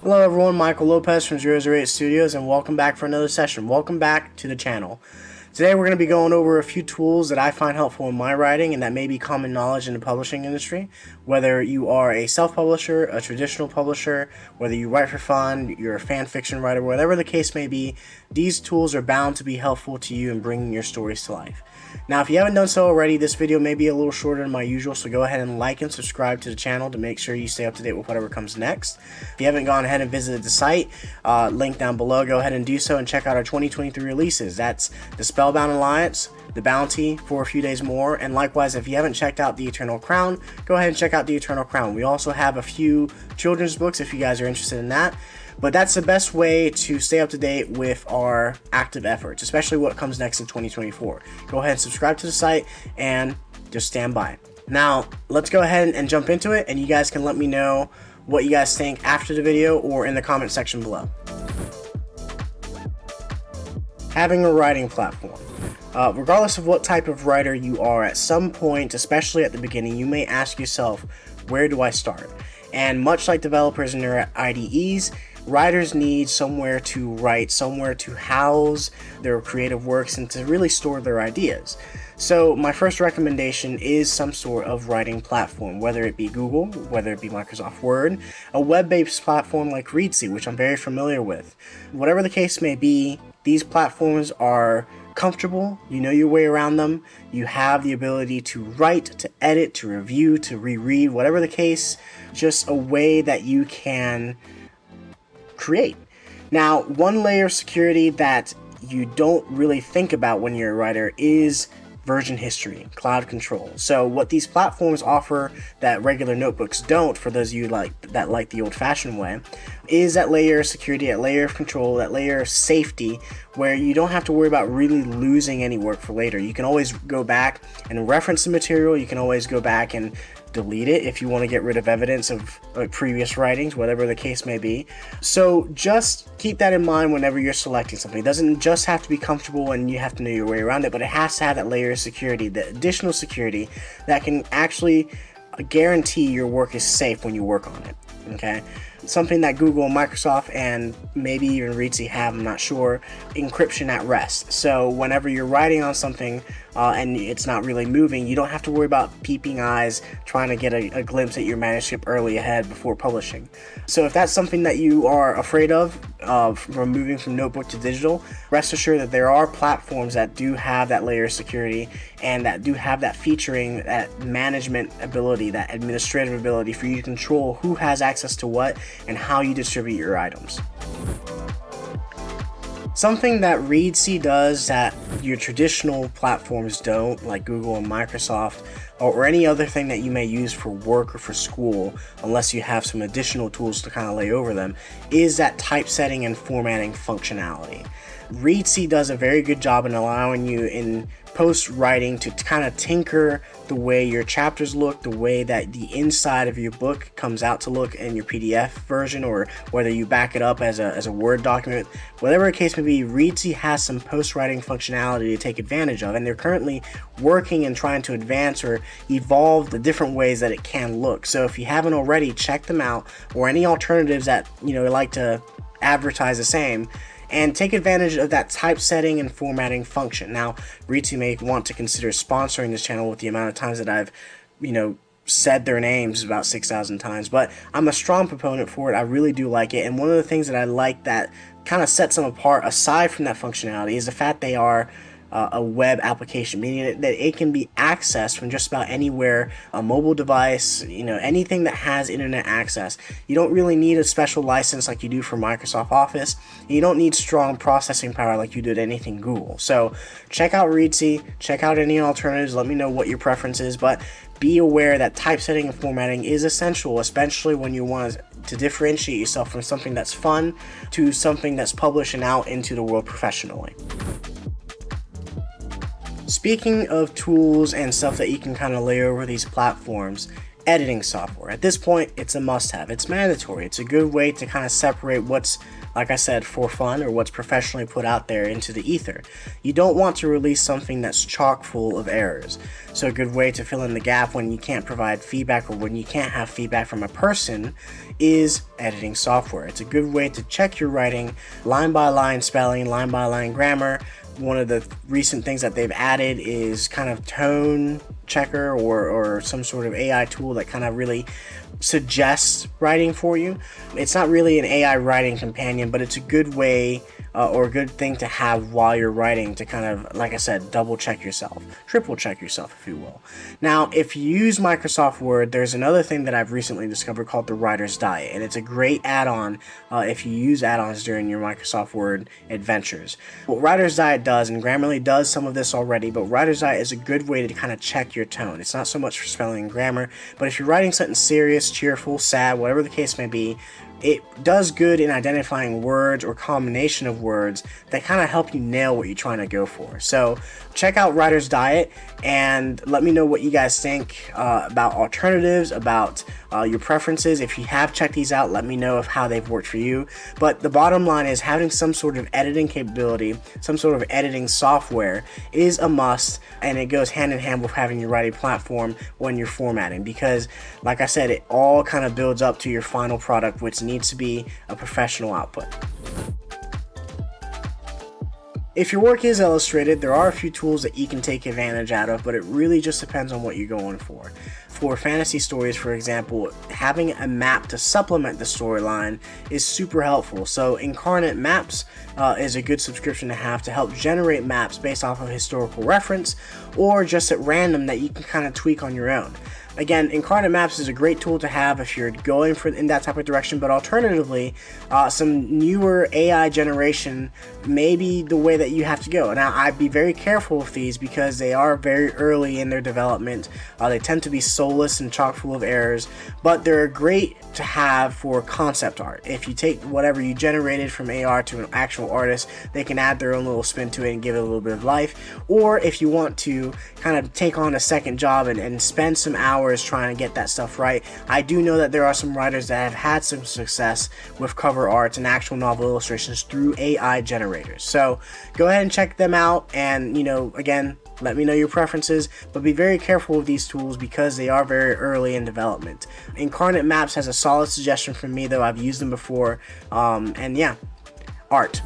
Hello everyone, Michael Lopez from 008 Studios, and welcome back for another session. Welcome back to the channel. Today we're going to be going over a few tools that I find helpful in my writing and that may be common knowledge in the publishing industry. Whether you are a self-publisher, a traditional publisher, whether you write for fun, you're a fan fiction writer, whatever the case may be, these tools are bound to be helpful to you in bringing your stories to life. Now, if you haven't done so already, this video may be a little shorter than my usual, so go ahead and like and subscribe to the channel to make sure you stay up to date with whatever comes next. If you haven't gone ahead and visited the site, link down below, go ahead and do so and check out our 2023 releases. That's the Spellbound Alliance, The Bounty for a few days more, and likewise, if you haven't checked out The Eternal Crown, go ahead and check out The Eternal Crown. We also have a few children's books if you guys are interested in that. But that's the best way to stay up to date with our active efforts, especially what comes next in 2024. Go ahead and subscribe to the site and just stand by. Now, let's go ahead and jump into it, and you guys can let me know what you guys think after the video or in the comment section below. Having a writing platform. Regardless of what type of writer you are, at some point, especially at the beginning, you may ask yourself, where do I start? And much like developers in their IDEs, writers need somewhere to write, somewhere to house their creative works and to really store their ideas. So my first recommendation is some sort of writing platform, whether it be Google, whether it be Microsoft Word, a web-based platform like Readsy, which I'm very familiar with. Whatever the case may be, these platforms are comfortable, you know your way around them, you have the ability to write, to edit, to review, to reread, whatever the case, just a way that you can create. Now, one layer of security that you don't really think about when you're a writer is version history, cloud control. So what these platforms offer that regular notebooks don't, for those of you that like the old-fashioned way, is that layer of security, that layer of control, that layer of safety, where you don't have to worry about really losing any work for later. You can always go back and reference the material. You can always go back and delete it if you want to get rid of evidence of previous writings, whatever the case may be. So just keep that in mind whenever you're selecting something. It doesn't just have to be comfortable and you have to know your way around it, but it has to have that layer of security, the additional security that can actually guarantee your work is safe when you work on it. Okay? Something that Google, Microsoft, and maybe even Readsy have, I'm not sure, encryption at rest. So whenever you're writing on something and it's not really moving, you don't have to worry about peeping eyes trying to get a glimpse at your manuscript early ahead before publishing. So if that's something that you are afraid of from moving from notebook to digital, rest assured that there are platforms that do have that layer of security and that do have that featuring, that management ability, that administrative ability for you to control who has access to what and how you distribute your items. Something that Readsy does that your traditional platforms don't, like Google and Microsoft, or any other thing that you may use for work or for school, unless you have some additional tools to kind of lay over them, is that typesetting and formatting functionality. Readsy does a very good job in allowing you in post-writing to kind of tinker the way your chapters look, the way that the inside of your book comes out to look in your PDF version, or whether you back it up as a Word document. Whatever the case may be, Readsy has some post-writing functionality to take advantage of, and they're currently working and trying to advance or evolve the different ways that it can look. So if you haven't already, check them out, or any alternatives that like to advertise the same, and take advantage of that typesetting and formatting function. Now, Readsy may want to consider sponsoring this channel with the amount of times that I've, said their names about 6,000 times, but I'm a strong proponent for it. I really do like it, and one of the things that I like that kind of sets them apart, aside from that functionality, is the fact they are a web application, meaning that it can be accessed from just about anywhere, a mobile device, anything that has internet access. You don't really need a special license like you do for Microsoft Office. You don't need strong processing power like you did anything Google. So check out Readsy, check out any alternatives, let me know what your preference is, but be aware that typesetting and formatting is essential, especially when you want to differentiate yourself from something that's fun to something that's published and out into the world professionally. Speaking of tools and stuff that you can kind of lay over these platforms, editing software. At this point, it's a must-have. It's mandatory. It's a good way to kind of separate what's, like I said, for fun or what's professionally put out there into the ether. You don't want to release something that's chock full of errors. So a good way to fill in the gap when you can't provide feedback or when you can't have feedback from a person is editing software. It's a good way to check your writing, line by line spelling, line by line grammar. One of the recent things that they've added is kind of tone checker or some sort of AI tool that kind of really suggests writing for you. It's not really an AI writing companion, but it's a good way or a good thing to have while you're writing to kind of, like I said, double check yourself, triple check yourself, if you will. Now, if you use Microsoft Word, there's another thing that I've recently discovered called the Writer's Diet, and it's a great add-on if you use add-ons during your Microsoft Word adventures. What Writer's Diet does, and Grammarly does some of this already, but Writer's Diet is a good way to kind of check your tone. It's not so much for spelling and grammar, but if you're writing something serious, cheerful, sad, whatever the case may be, it does good in identifying words or combination of words that kind of help you nail what you're trying to go for. So check out Writer's Diet and let me know what you guys think about alternatives, about your preferences. If you have checked these out, let me know of how they've worked for you. But the bottom line is having some sort of editing capability, some sort of editing software is a must, and it goes hand in hand with having your writing platform when you're formatting, because like I said, it all kind of builds up to your final product, which needs to be a professional output. If your work is illustrated, there are a few tools that you can take advantage out of, but it really just depends on what you're going for. For fantasy stories, for example, having a map to supplement the storyline is super helpful. So Incarnate Maps is a good subscription to have to help generate maps based off of historical reference or just at random that you can kind of tweak on your own. Again, Incarnate Maps is a great tool to have if you're going in that type of direction, but alternatively, some newer AI generation may be the way that you have to go. Now, I'd be very careful with these because they are very early in their development. They tend to be soulless and chock full of errors, but they're great to have for concept art. If you take whatever you generated from AR to an actual artist, they can add their own little spin to it and give it a little bit of life. Or if you want to kind of take on a second job and spend some hours trying to get that stuff right, I do know that there are some writers that have had some success with cover arts and actual novel illustrations through AI generators. So go ahead and check them out, and again, let me know your preferences, but be very careful with these tools because they are very early in development. Incarnate Maps has a solid suggestion from me, though. I've used them before, and yeah, art.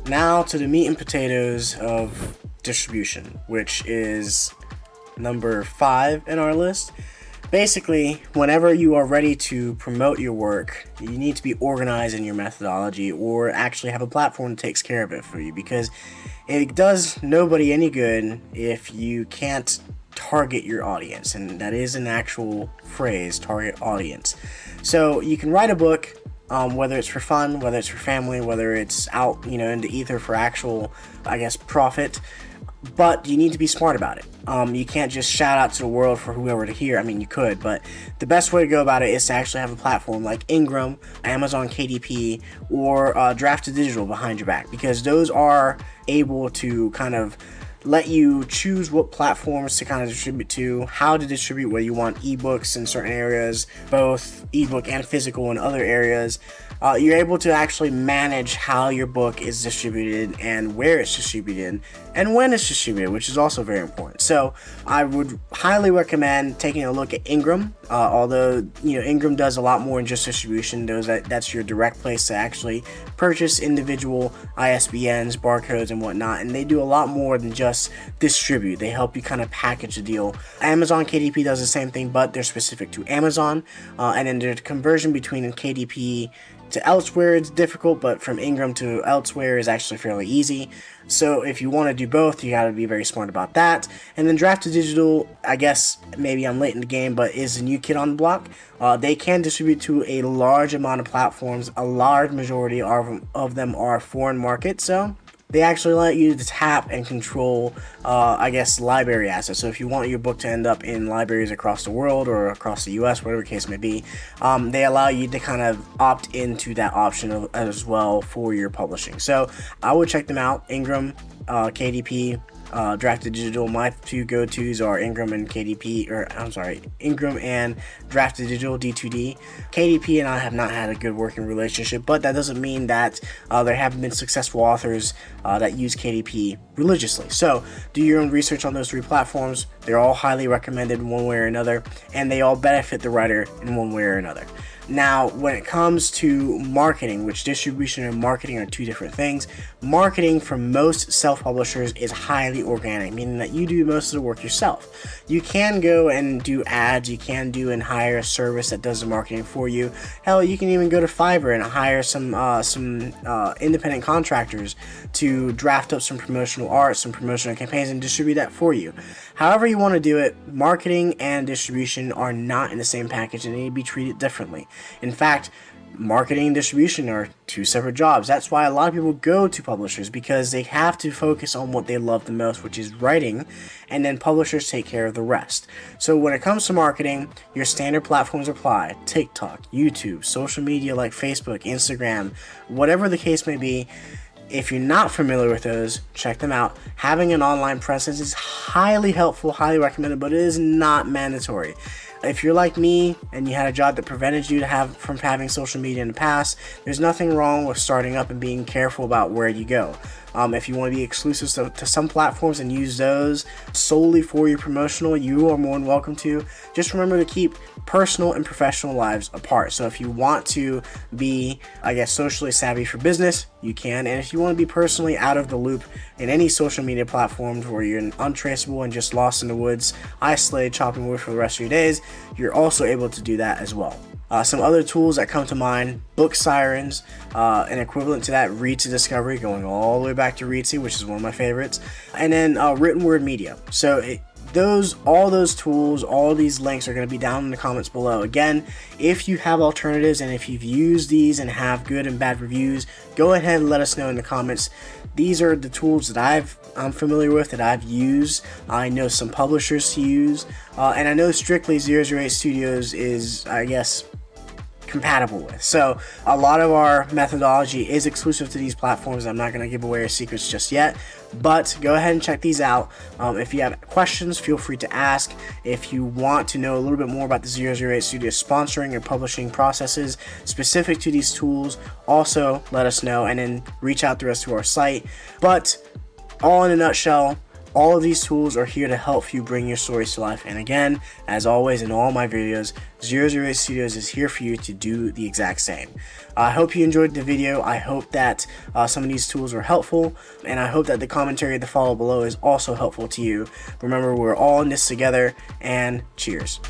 Now to the meat and potatoes of distribution, which is number 5 in our list. Basically, whenever you are ready to promote your work, you need to be organized in your methodology or actually have a platform that takes care of it for you, because it does nobody any good if you can't target your audience, and that is an actual phrase, target audience. So you can write a book, whether it's for fun, whether it's for family, whether it's out in the ether for actual, profit, but you need to be smart about it. You can't just shout out to the world for whoever to hear. I mean, you could, but the best way to go about it is to actually have a platform like Ingram, Amazon KDP, or Draft to Digital behind your back, because those are able to kind of let you choose what platforms to kind of distribute to, how to distribute, whether you want ebooks in certain areas, both ebook and physical in other areas. You're able to actually manage how your book is distributed and where it's distributed and when it's distributed, which is also very important. So I would highly recommend taking a look at Ingram, although Ingram does a lot more than just distribution. That's your direct place to actually purchase individual ISBNs, barcodes, and whatnot, and they do a lot more than just distribute. They help you kind of package the deal. Amazon KDP does the same thing, but they're specific to Amazon, and then the conversion between KDP to elsewhere is difficult, but from Ingram to elsewhere is actually fairly easy. So if you want to do both, you got to be very smart about that. And then Draft to Digital, I guess maybe I'm late in the game, but is a new kid on the block. They can distribute to a large amount of platforms. A large majority of them are foreign markets, so they actually let you to tap and control, library assets. So if you want your book to end up in libraries across the world or across the US, whatever the case may be, they allow you to kind of opt into that option as well for your publishing. So I would check them out, Ingram, KDP, Drafted Digital. My two go-tos are Ingram and KDP, or I'm sorry, Ingram and Drafted Digital D2D. KDP and I have not had a good working relationship, but that doesn't mean that there haven't been successful authors that use KDP religiously. So do your own research on those three platforms. They're all highly recommended in one way or another, and they all benefit the writer in one way or another. Now, when it comes to marketing, which distribution and marketing are two different things, marketing for most self-publishers is highly organic, meaning that you do most of the work yourself. You can go and do ads, you can do and hire a service that does the marketing for you. Hell, you can even go to Fiverr and hire some independent contractors to draft up some promotional art, some promotional campaigns, and distribute that for you. However you want to do it, marketing and distribution are not in the same package and they need to be treated differently. In fact, marketing and distribution are two separate jobs. That's why a lot of people go to publishers, because they have to focus on what they love the most, which is writing, and then publishers take care of the rest. So when it comes to marketing, your standard platforms apply: TikTok, YouTube, social media like Facebook, Instagram, whatever the case may be. If you're not familiar with those, check them out. Having an online presence is highly helpful, highly recommended, but it is not mandatory. If you're like me and you had a job that prevented you from having social media in the past, there's nothing wrong with starting up and being careful about where you go. If you want to be exclusive to some platforms and use those solely for your promotional, you are more than welcome to. Just remember to keep personal and professional lives apart. So if you want to be, socially savvy for business, you can. And if you want to be personally out of the loop in any social media platforms where you're untraceable and just lost in the woods, isolated, chopping wood for the rest of your days, you're also able to do that as well. Some other tools that come to mind: Book Sirens, an equivalent to that, Read to Discovery, going all the way back to Read to, which is one of my favorites, and then WrittenWord Media. So all those tools, all these links are going to be down in the comments below. Again, if you have alternatives and if you've used these and have good and bad reviews, go ahead and let us know in the comments. These are the tools that I'm familiar with, that I've used. I know some publishers to use, and I know strictly 008 Studios is, compatible with. So a lot of our methodology is exclusive to these platforms. I'm not going to give away our secrets just yet, but go ahead and check these out. If you have questions, feel free to ask. If you want to know a little bit more about the 008 Studios sponsoring or publishing processes specific to these tools, also let us know, and then reach out to us through our site. But all in a nutshell, all of these tools are here to help you bring your stories to life. And again, as always in all my videos, 008 Studios is here for you to do the exact same. I hope you enjoyed the video. I hope that some of these tools were helpful, and I hope that the commentary that follow below is also helpful to you. Remember, we're all in this together, and cheers.